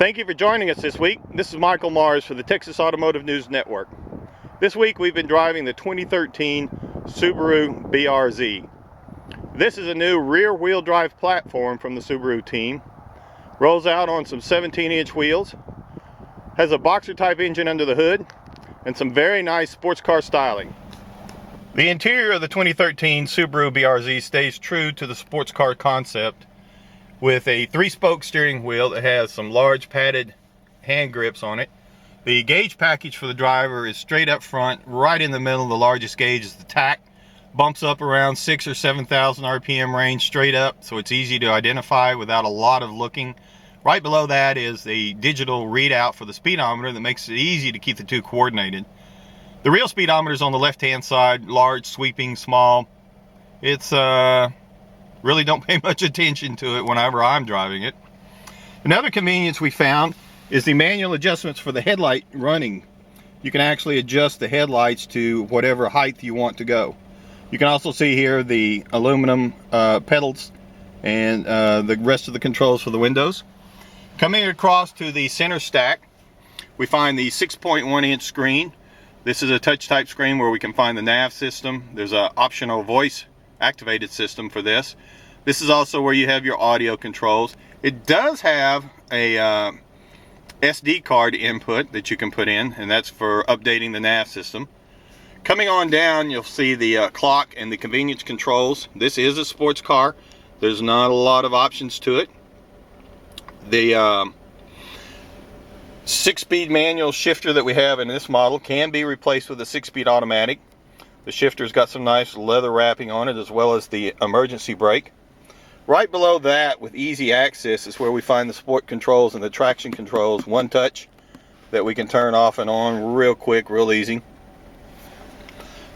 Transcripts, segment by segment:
Thank you for joining us this week. This is Michael Mars for the Texas Automotive News Network. This week we've been driving the 2013 Subaru BRZ. This is a new rear-wheel drive platform from the Subaru team. Rolls out on some 17-inch wheels. Has a boxer type engine under the hood and some very nice sports car styling. The interior of the 2013 Subaru BRZ stays true to the sports car concept, with a 3-spoke steering wheel that has some large padded hand grips on it. The gauge package for the driver is straight up front, right in the middle. The largest gauge is the TAC. Bumps up around 6,000 or 7,000 RPM range straight up, so it's easy to identify without a lot of looking. Right below that is the digital readout for the speedometer that makes it easy to keep the two coordinated. The real speedometer is on the left-hand side, large, sweeping, small. It's really don't pay much attention to it whenever I'm driving it. Another convenience we found is the manual adjustments for the headlight running. You can actually adjust the headlights to whatever height you want to go. You can also see here the aluminum pedals and the rest of the controls for the windows. Coming across to the center stack, we find the 6.1-inch screen. This is a touch type screen where we can find the nav system. There's an optional voice activated system for this. This is also where you have your audio controls. It does have a SD card input that you can put in, and that's for updating the nav system. Coming on down, you'll see the clock and the convenience controls. This is a sports car. There's not a lot of options to it. The 6-speed manual shifter that we have in this model can be replaced with a 6-speed automatic. The shifter's got some nice leather wrapping on it, as well as the emergency brake. Right below that, with easy access, is where we find the sport controls and the traction controls. One touch that we can turn off and on real quick, real easy.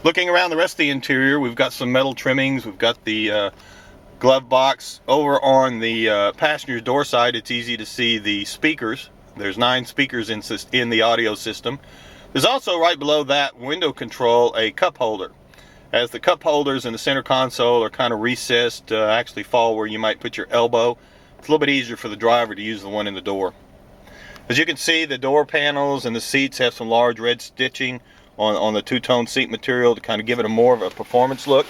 Looking around the rest of the interior, we've got some metal trimmings. We've got the glove box. Over on the passenger door side, it's easy to see the speakers. There's 9 speakers in the audio system. There's also, right below that window control, a cup holder. As the cup holders in the center console are kind of recessed, actually fall where you might put your elbow, it's a little bit easier for the driver to use the one in the door. As you can see, the door panels and the seats have some large red stitching on the two-tone seat material to kind of give it more of a performance look.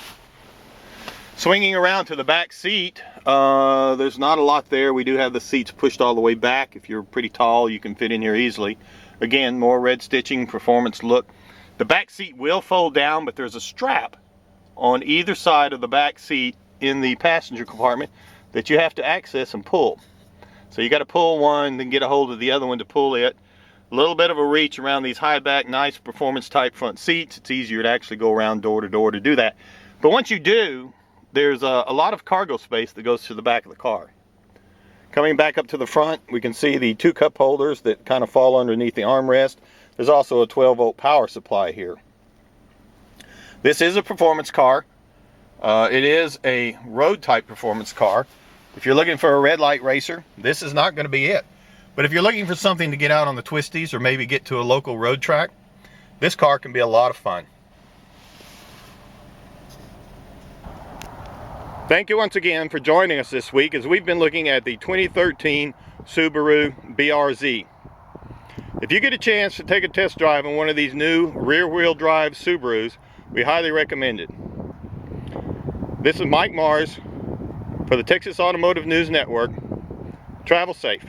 Swinging around to the back seat, there's not a lot there. We do have the seats pushed all the way back. If you're pretty tall, you can fit in here easily. Again, more red stitching, performance look. The back seat will fold down, but there's a strap on either side of the back seat in the passenger compartment that you have to access and pull. So you got to pull one, then get a hold of the other one to pull it. A little bit of a reach around these high back, nice performance type front seats. It's easier to actually go around door to door to do that. But once you do, there's a lot of cargo space that goes to the back of the car. Coming back up to the front, we can see the 2 cup holders that kind of fall underneath the armrest. There's also a 12-volt power supply here. This is a performance car. It is a road type performance car. If you're looking for a red light racer, this is not going to be it. But if you're looking for something to get out on the twisties or maybe get to a local road track, this car can be a lot of fun. Thank you once again for joining us this week as we've been looking at the 2013 Subaru BRZ. If you get a chance to take a test drive on one of these new rear-wheel drive Subarus, we highly recommend it. This is Mike Mars for the Texas Automotive News Network. Travel safe.